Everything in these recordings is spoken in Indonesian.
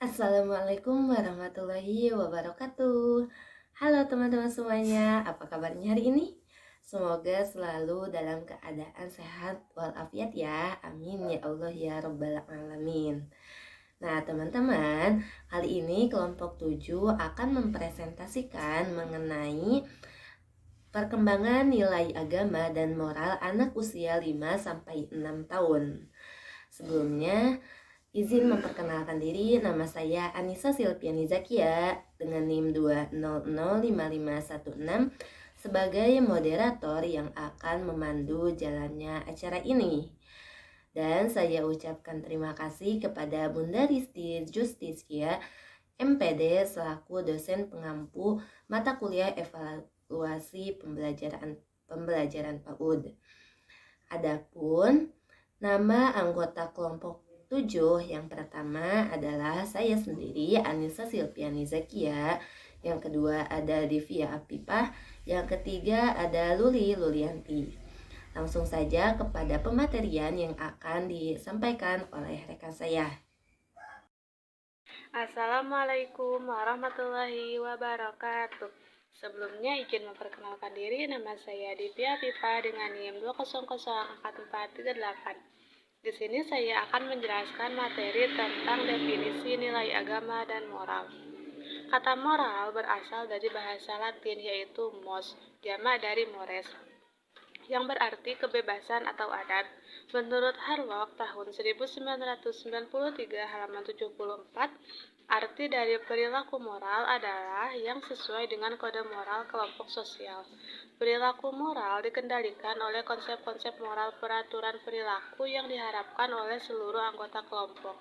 Assalamualaikum warahmatullahi wabarakatuh. Halo teman-teman semuanya, apa kabarnya hari ini? Semoga selalu dalam keadaan sehat walafiat ya. Amin ya Allah ya Rabbal Alamin. Nah teman-teman, kali ini kelompok 7 akan mempresentasikan mengenai perkembangan nilai agama dan moral anak usia 5-6 tahun. Sebelumnya, izin memperkenalkan diri, nama saya Anissa Silpiani Zakia dengan NIM 2005516 sebagai moderator yang akan memandu jalannya acara ini. Dan saya ucapkan terima kasih kepada Bunda Risti Justisia MPD selaku dosen pengampu mata kuliah evaluasi pembelajaran PAUD. Adapun nama anggota kelompok 7 yang pertama adalah saya sendiri, Anissa Silpiani Zakia. Yang kedua ada Divya Apipah. Yang ketiga ada Luli Lulianti. Langsung saja kepada pematerian yang akan disampaikan oleh rekan saya. Assalamualaikum warahmatullahi wabarakatuh. Sebelumnya izin memperkenalkan diri, nama saya Divya Pipa dengan NIM 2004438. Di sini saya akan menjelaskan materi tentang definisi nilai agama dan moral. Kata moral berasal dari bahasa Latin yaitu mos, jamak dari mores, yang berarti kebebasan atau adat. Menurut Harlock tahun 1993 halaman 74, arti dari perilaku moral adalah yang sesuai dengan kode moral kelompok sosial. Perilaku moral dikendalikan oleh konsep-konsep moral peraturan perilaku yang diharapkan oleh seluruh anggota kelompok.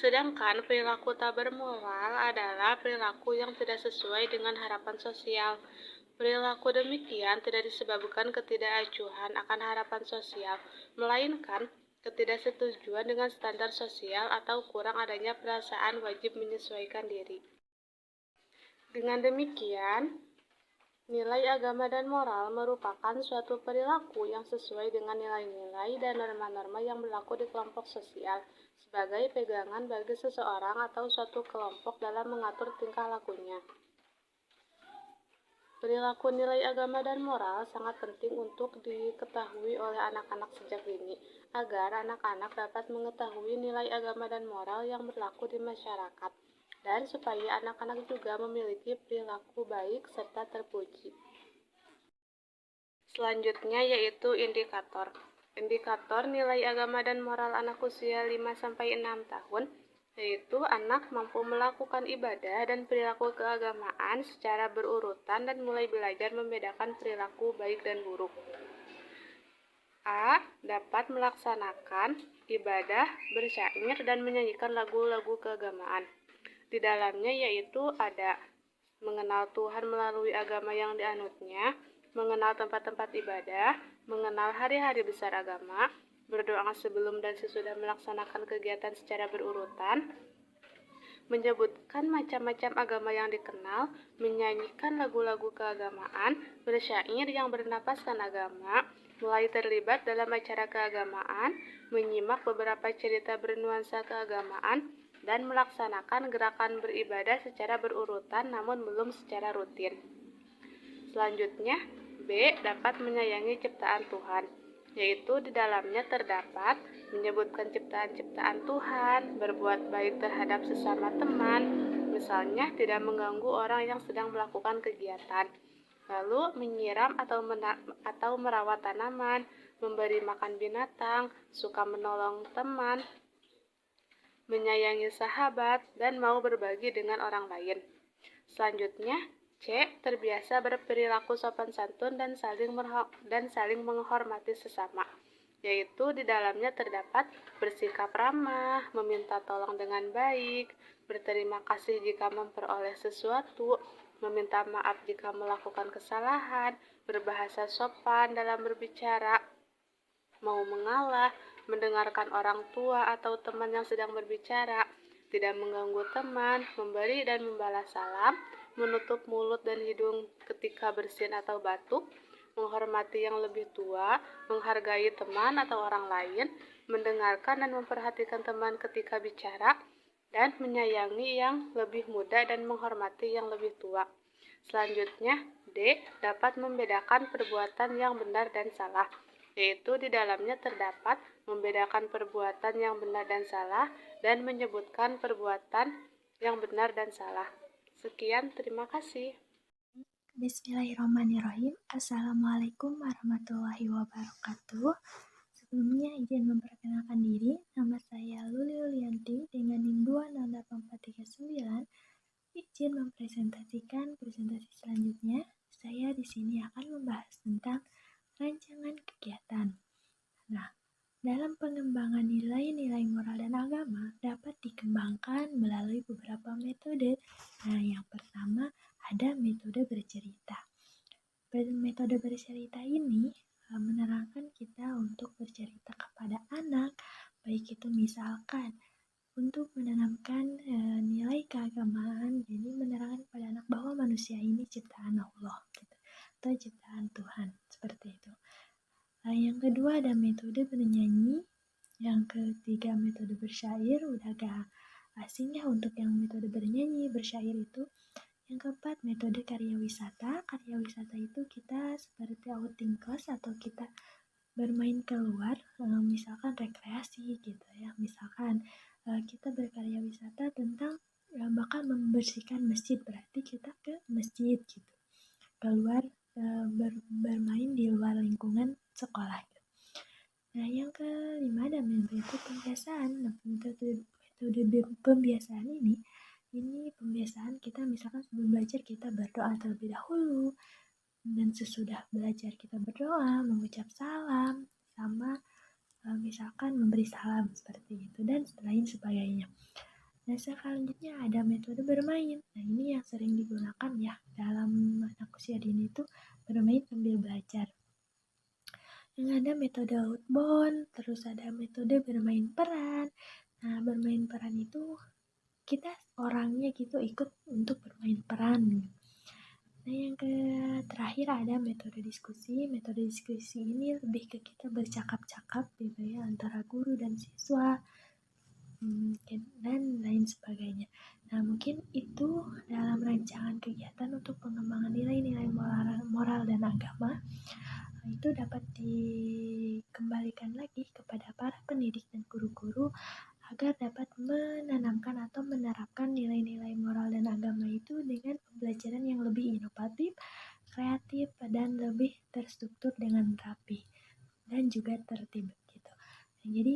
Sedangkan perilaku tak bermoral adalah perilaku yang tidak sesuai dengan harapan sosial. Perilaku demikian tidak disebabkan ketidakacuhan akan harapan sosial, melainkan ketidaksetujuan dengan standar sosial atau kurang adanya perasaan wajib menyesuaikan diri. Dengan demikian, nilai agama dan moral merupakan suatu perilaku yang sesuai dengan nilai-nilai dan norma-norma yang berlaku di kelompok sosial sebagai pegangan bagi seseorang atau suatu kelompok dalam mengatur tingkah lakunya. Perilaku nilai agama dan moral sangat penting untuk diketahui oleh anak-anak sejak dini, agar anak-anak dapat mengetahui nilai agama dan moral yang berlaku di masyarakat, dan supaya anak-anak juga memiliki perilaku baik serta terpuji. Selanjutnya yaitu indikator. Indikator nilai agama dan moral anak usia 5-6 tahun yaitu anak mampu melakukan ibadah dan perilaku keagamaan secara berurutan dan mulai belajar membedakan perilaku baik dan buruk. A. Dapat melaksanakan ibadah, bersyair, dan menyanyikan lagu-lagu keagamaan. Di dalamnya yaitu ada mengenal Tuhan melalui agama yang dianutnya, mengenal tempat-tempat ibadah, mengenal hari-hari besar agama, berdoa sebelum dan sesudah melaksanakan kegiatan secara berurutan, menyebutkan macam-macam agama yang dikenal, menyanyikan lagu-lagu keagamaan, bersyair yang bernapaskan agama, mulai terlibat dalam acara keagamaan, menyimak beberapa cerita bernuansa keagamaan, dan melaksanakan gerakan beribadah secara berurutan namun belum secara rutin. Selanjutnya, B. Dapat menyayangi ciptaan Tuhan, yaitu di dalamnya terdapat menyebutkan ciptaan-ciptaan Tuhan, berbuat baik terhadap sesama teman, misalnya tidak mengganggu orang yang sedang melakukan kegiatan, lalu menyiram atau merawat tanaman, memberi makan binatang, suka menolong teman, menyayangi sahabat, dan mau berbagi dengan orang lain. Selanjutnya, C. Terbiasa berperilaku sopan santun dan saling menghormati sesama, yaitu di dalamnya terdapat bersikap ramah, meminta tolong dengan baik, berterima kasih jika memperoleh sesuatu, meminta maaf jika melakukan kesalahan, berbahasa sopan dalam berbicara, mau mengalah, mendengarkan orang tua atau teman yang sedang berbicara, tidak mengganggu teman, memberi dan membalas salam, menutup mulut dan hidung ketika bersin atau batuk, menghormati yang lebih tua, menghargai teman atau orang lain, mendengarkan dan memperhatikan teman ketika bicara, dan menyayangi yang lebih muda dan menghormati yang lebih tua. Selanjutnya, D. Dapat membedakan perbuatan yang benar dan salah, yaitu di dalamnya terdapat membedakan perbuatan yang benar dan salah dan menyebutkan perbuatan yang benar dan salah. Sekian, terima kasih. Bismillahirrahmanirrahim. Assalamualaikum warahmatullahi wabarakatuh. Sebelumnya izin memperkenalkan diri. Nama saya Luli Yulianti dengan NIM 2083439. Izin mempresentasikan presentasi selanjutnya. Saya di sini akan membahas tentang rancangan kegiatan. Nah, dalam pengembangan nilai-nilai moral dan agama dapat dikembangkan melalui beberapa metode. Nah, yang pertama ada metode bercerita. Metode bercerita ini menerangkan kita untuk bercerita kepada anak, baik itu misalkan untuk menanamkan nilai keagamaan, jadi menerangkan kepada anak bahwa manusia ini ciptaan Allah, gitu, atau ciptaan Tuhan, seperti itu. Yang kedua ada metode bernyanyi, yang ketiga metode bersyair, udah gak asing ya untuk yang metode bernyanyi, bersyair itu. Yang keempat, metode karya wisata. Karya wisata itu kita seperti outing class atau kita bermain keluar, misalkan rekreasi gitu ya. Misalkan kita berkarya wisata tentang bakal membersihkan masjid, berarti kita ke masjid gitu. Keluar bermain di luar lingkungan sekolah gitu. Nah, yang kelima ada metode pembiasaan. Nah, metode pembiasaan ini pembiasaan kita misalkan sebelum belajar kita berdoa terlebih dahulu, dan sesudah belajar kita berdoa, mengucap salam, sama misalkan memberi salam seperti itu, dan lain sebagainya. Nah, selanjutnya ada metode bermain. Nah, ini yang sering digunakan ya dalam anak usia dini itu, bermain sambil belajar. Yang ada metode outbound, terus ada metode bermain peran. Nah, bermain peran itu kita orangnya gitu ikut untuk bermain peran. Nah, yang terakhir ada metode diskusi. Metode diskusi ini lebih ke kita bercakap-cakap gitu ya antara guru dan siswa, dan lain sebagainya. Nah, mungkin itu dalam rancangan kegiatan untuk pengembangan nilai-nilai moral dan agama. Itu dapat dikembalikan lagi kepada para pendidik dan guru-guru agar dapat menanamkan atau menerapkan nilai-nilai moral dan agama itu dengan pembelajaran yang lebih inovatif, kreatif, dan lebih terstruktur dengan rapi dan juga tertib gitu. Nah, jadi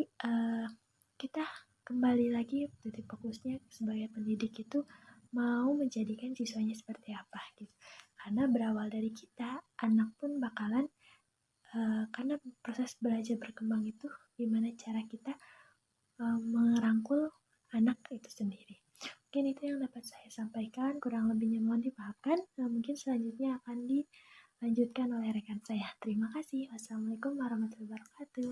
kita kembali lagi titik fokusnya sebagai pendidik itu mau menjadikan siswanya seperti apa gitu. Karena berawal dari kita, anak pun bakalan karena proses belajar berkembang itu gimana cara kita merangkul anak itu sendiri. Mungkin itu yang dapat saya sampaikan, kurang lebihnya mohon dimaafkan. Mungkin selanjutnya akan dilanjutkan oleh rekan saya. Terima kasih. Wassalamualaikum warahmatullahi wabarakatuh.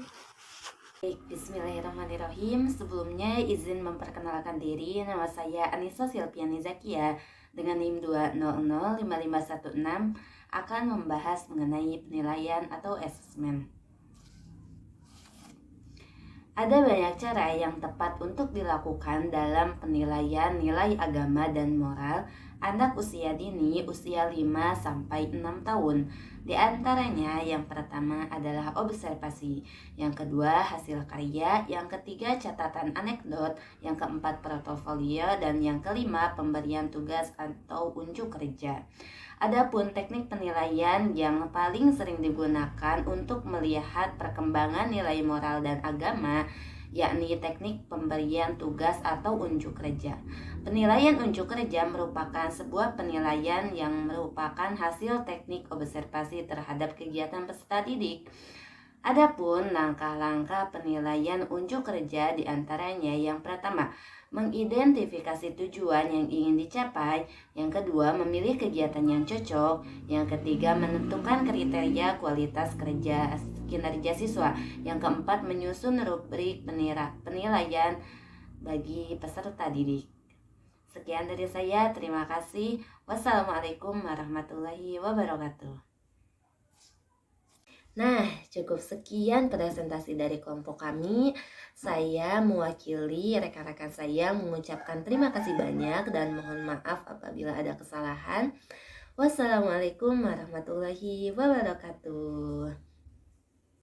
Baik, bismillahirrahmanirrahim. Sebelumnya izin memperkenalkan diri. Nama saya Anissa Silviani Zakia dengan NIM 2005516 akan membahas mengenai penilaian atau asesmen. Ada banyak cara yang tepat untuk dilakukan dalam penilaian nilai agama dan moral anak usia dini usia 5-6 tahun. Di antaranya yang pertama adalah observasi, yang kedua hasil karya, yang ketiga catatan anekdot, yang keempat portofolio, dan yang kelima pemberian tugas atau unjuk kerja. Adapun teknik penilaian yang paling sering digunakan untuk melihat perkembangan nilai moral dan agama, yakni teknik pemberian tugas atau unjuk kerja. Penilaian unjuk kerja merupakan sebuah penilaian yang merupakan hasil teknik observasi terhadap kegiatan peserta didik. Adapun langkah-langkah penilaian unjuk kerja diantaranya yang pertama, mengidentifikasi tujuan yang ingin dicapai, yang kedua memilih kegiatan yang cocok, yang ketiga menentukan kriteria kualitas kinerja siswa, yang keempat menyusun rubrik penilaian bagi peserta didik. Sekian dari saya, terima kasih. Wassalamualaikum warahmatullahi wabarakatuh. Nah, cukup sekian presentasi dari kelompok kami. Saya mewakili rekan-rekan saya mengucapkan terima kasih banyak dan mohon maaf apabila ada kesalahan. Wassalamualaikum warahmatullahi wabarakatuh.